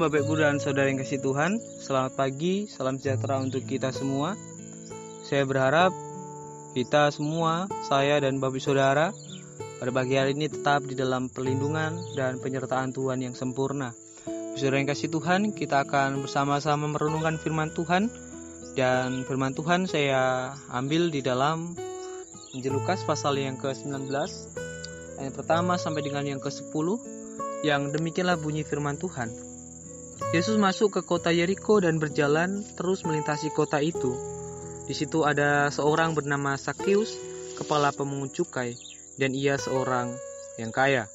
Bapak Ibu dan Saudara yang kasih Tuhan, selamat pagi, salam sejahtera untuk kita semua. Saya berharap kita semua, saya dan Bapak Saudara, pada pagi hari ini tetap di dalam perlindungan dan penyertaan Tuhan yang sempurna. Saudara yang kasih Tuhan, kita akan bersama-sama merenungkan firman Tuhan. Dan firman Tuhan saya ambil di dalam Injil Lukas pasal yang ke-19, ayat pertama sampai dengan yang ke-10, yang demikianlah bunyi firman Tuhan. Yesus masuk ke kota Yeriko dan berjalan terus melintasi kota itu. Di situ ada seorang bernama Sakeus, kepala pemungut cukai, dan ia seorang yang kaya.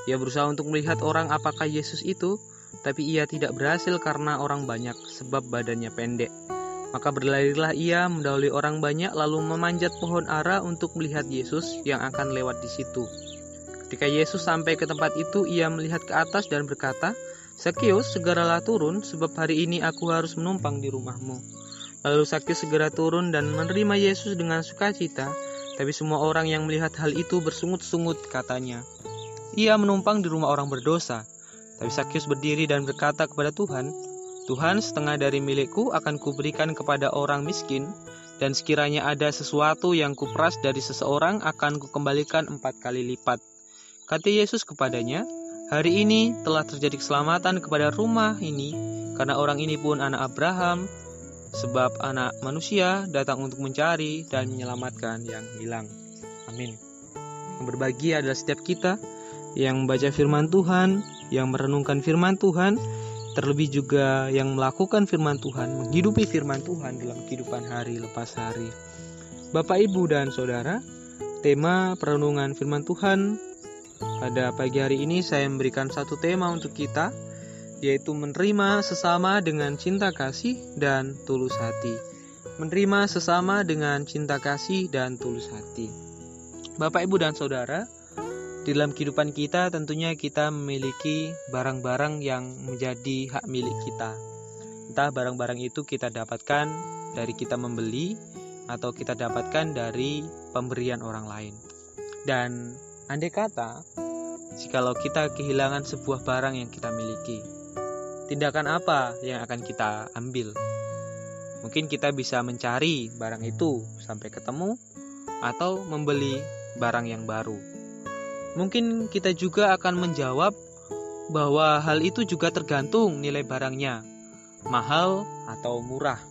Ia berusaha untuk melihat orang apakah Yesus itu, tapi ia tidak berhasil karena orang banyak, sebab badannya pendek. Maka berlarilah ia mendahului orang banyak, lalu memanjat pohon ara untuk melihat Yesus yang akan lewat di situ. Ketika Yesus sampai ke tempat itu, ia melihat ke atas dan berkata, "Sakeus, segeralah turun, sebab hari ini aku harus menumpang di rumahmu." Lalu Sakeus segera turun dan menerima Yesus dengan sukacita. Tapi semua orang yang melihat hal itu bersungut-sungut, katanya, "Ia menumpang di rumah orang berdosa." Tapi Sakeus berdiri dan berkata kepada Tuhan, "Tuhan, setengah dari milikku akan kuberikan kepada orang miskin, dan sekiranya ada sesuatu yang kuperas dari seseorang akan kukembalikan 4 kali lipat." Kata Yesus kepadanya, "Hari ini telah terjadi keselamatan kepada rumah ini, karena orang ini pun anak Abraham, sebab anak manusia datang untuk mencari dan menyelamatkan yang hilang." Amin. Yang berbahagia adalah setiap kita yang membaca firman Tuhan, yang merenungkan firman Tuhan, terlebih juga yang melakukan firman Tuhan, menghidupi firman Tuhan dalam kehidupan hari lepas hari. Bapak, Ibu, dan Saudara, tema perenungan firman Tuhan pada pagi hari ini saya memberikan satu tema untuk kita, yaitu menerima sesama dengan cinta kasih dan tulus hati. Menerima sesama dengan cinta kasih dan tulus hati. Bapak, Ibu, dan Saudara, di dalam kehidupan kita tentunya kita memiliki barang-barang yang menjadi hak milik kita. Entah barang-barang itu kita dapatkan dari kita membeli atau kita dapatkan dari pemberian orang lain. Dan andai kata, jikalau kita kehilangan sebuah barang yang kita miliki, tindakan apa yang akan kita ambil? Mungkin kita bisa mencari barang itu sampai ketemu, atau membeli barang yang baru. Mungkin kita juga akan menjawab bahwa hal itu juga tergantung nilai barangnya, mahal atau murah.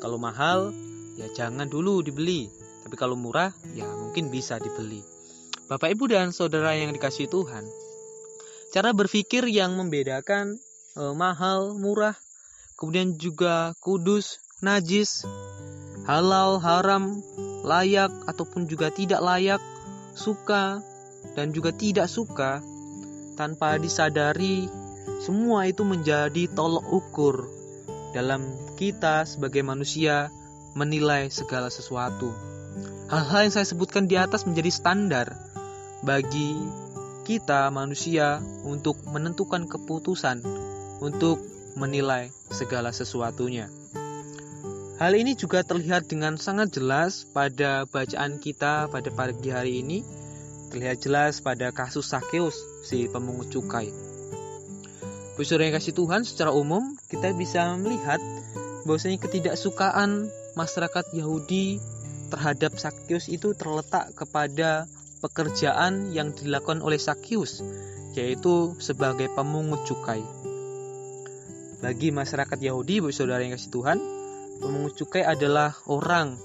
Kalau mahal, ya jangan dulu dibeli. Tapi kalau murah, ya mungkin bisa dibeli. Bapak, Ibu, dan Saudara yang dikasihi Tuhan, cara berpikir yang membedakan mahal, murah, kemudian juga kudus, najis, halal, haram, layak ataupun juga tidak layak, suka dan juga tidak suka, tanpa disadari, semua itu menjadi tolok ukur dalam kita sebagai manusia menilai segala sesuatu. Hal-hal yang saya sebutkan di atas menjadi standar bagi kita manusia untuk menentukan keputusan, untuk menilai segala sesuatunya. Hal ini juga terlihat dengan sangat jelas pada bacaan kita pada pagi hari ini. Terlihat jelas pada kasus Sakeus, si pemungut cukai. Saudara yang kasih Tuhan, secara umum kita bisa melihat bahwasanya ketidaksukaan masyarakat Yahudi terhadap Sakeus itu terletak kepada pekerjaan yang dilakukan oleh Sakeus, yaitu sebagai pemungut cukai. Bagi masyarakat Yahudi, saudara yang kasih Tuhan, pemungut cukai adalah orang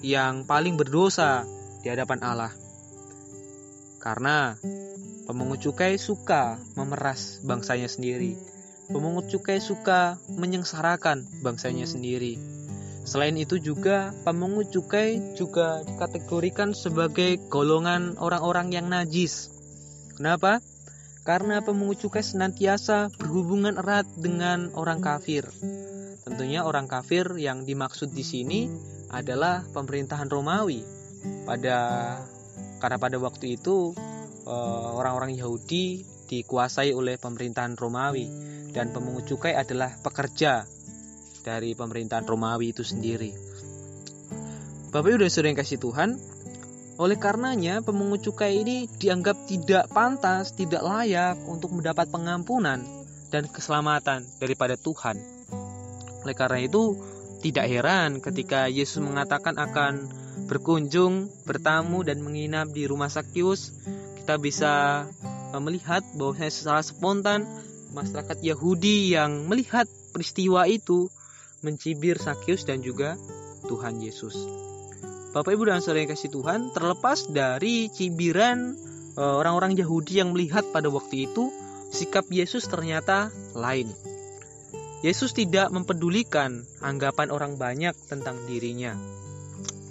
yang paling berdosa di hadapan Allah. Karena pemungut cukai suka memeras bangsanya sendiri. Pemungut cukai suka menyengsarakan bangsanya sendiri. Selain itu juga, pemungut cukai juga dikategorikan sebagai golongan orang-orang yang najis. Kenapa? Karena pemungut cukai senantiasa berhubungan erat dengan orang kafir. Tentunya orang kafir yang dimaksud di sini adalah pemerintahan Romawi. Karena pada waktu itu orang-orang Yahudi dikuasai oleh pemerintahan Romawi, dan pemungut cukai adalah pekerja dari pemerintahan Romawi itu sendiri. Bapak, Ibu, dan Saudara yang kasih Tuhan, oleh karenanya pemungut cukai ini dianggap tidak pantas, tidak layak untuk mendapat pengampunan dan keselamatan daripada Tuhan. Oleh karena itu, tidak heran ketika Yesus mengatakan akan berkunjung, bertamu, dan menginap di rumah Sakyus, kita bisa melihat bahwa secara spontan masyarakat Yahudi yang melihat peristiwa itu mencibir Sakyus dan juga Tuhan Yesus. Bapak, Ibu, dan saudara yang kasih Tuhan, terlepas dari cibiran orang-orang Yahudi yang melihat pada waktu itu, sikap Yesus ternyata lain. Yesus tidak mempedulikan anggapan orang banyak tentang dirinya.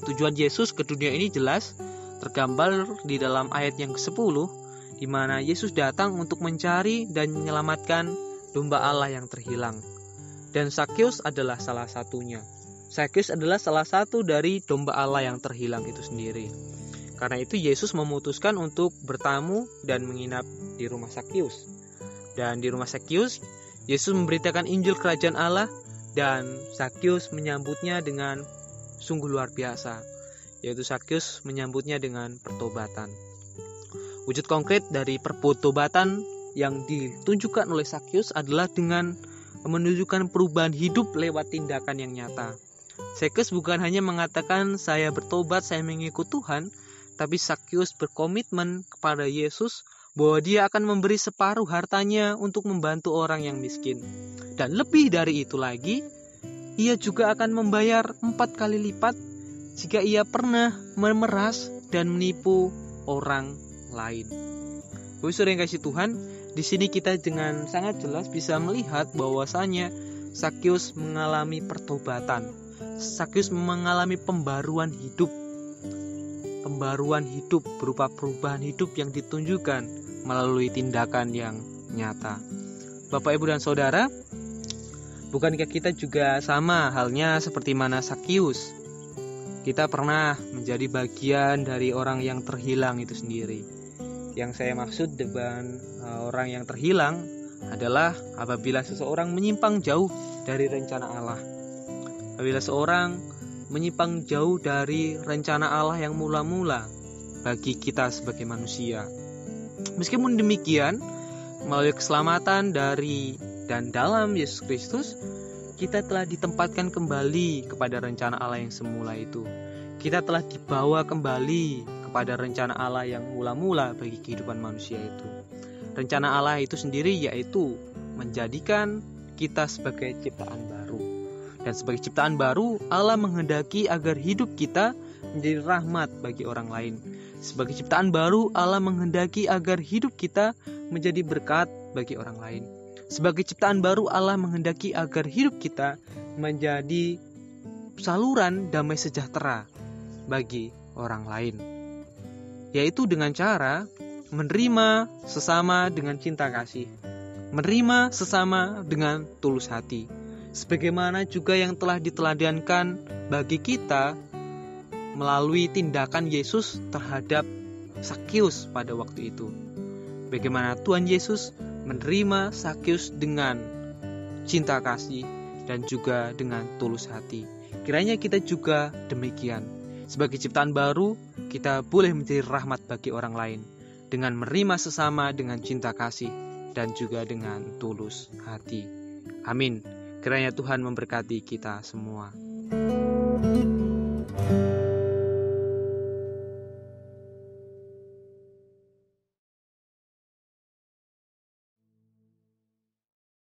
Tujuan Yesus ke dunia ini jelas tergambar di dalam ayat yang ke-10, di mana Yesus datang untuk mencari dan menyelamatkan domba Allah yang terhilang. Dan Sakyus adalah salah satunya. Sakyus adalah salah satu dari domba Allah yang terhilang itu sendiri. Karena itu Yesus memutuskan untuk bertamu dan menginap di rumah Sakyus. Dan di rumah Sakyus, Yesus memberitakan Injil Kerajaan Allah, dan Sakyus menyambutnya dengan sungguh luar biasa, yaitu Sakyus menyambutnya dengan pertobatan. Wujud konkret dari pertobatan yang ditunjukkan oleh Sakyus adalah dengan menunjukkan perubahan hidup lewat tindakan yang nyata. Sakyus bukan hanya mengatakan saya bertobat, saya mengikut Tuhan, tapi Sakyus berkomitmen kepada Yesus bahwa dia akan memberi separuh hartanya untuk membantu orang yang miskin. Dan lebih dari itu lagi, ia juga akan membayar 4 kali lipat jika ia pernah memeras dan menipu orang lain. Bapak Saudara yang kasih Tuhan, di sini kita dengan sangat jelas bisa melihat bahwasanya Sakyus mengalami pertobatan. Sakyus mengalami pembaruan hidup berupa perubahan hidup yang ditunjukkan melalui tindakan yang nyata. Bapak, Ibu, dan Saudara, bukankah kita juga sama halnya seperti mana Sakyus? Kita pernah menjadi bagian dari orang yang terhilang itu sendiri. Yang saya maksud dengan orang yang terhilang adalah apabila seseorang menyimpang jauh dari rencana Allah. Apabila seorang menyimpang jauh dari rencana Allah yang mula-mula bagi kita sebagai manusia. Meskipun demikian, melalui keselamatan dari dan dalam Yesus Kristus, kita telah ditempatkan kembali kepada rencana Allah yang semula itu. Kita telah dibawa kembali kepada rencana Allah yang mula-mula bagi kehidupan manusia itu. Rencana Allah itu sendiri yaitu menjadikan kita sebagai ciptaan baru. Dan sebagai ciptaan baru, Allah menghendaki agar hidup kita menjadi rahmat bagi orang lain. Sebagai ciptaan baru, Allah menghendaki agar hidup kita menjadi berkat bagi orang lain. Sebagai ciptaan baru, Allah menghendaki agar hidup kita menjadi saluran damai sejahtera bagi orang lain, yaitu dengan cara menerima sesama dengan cinta kasih, menerima sesama dengan tulus hati, sebagaimana juga yang telah diteladankan bagi kita melalui tindakan Yesus terhadap Sakyus pada waktu itu. Bagaimana Tuhan Yesus menerima Sakyus dengan cinta kasih dan juga dengan tulus hati. Kiranya kita juga demikian. Sebagai ciptaan baru, kita boleh menjadi rahmat bagi orang lain dengan menerima sesama dengan cinta kasih dan juga dengan tulus hati. Amin. Kiranya Tuhan memberkati kita semua.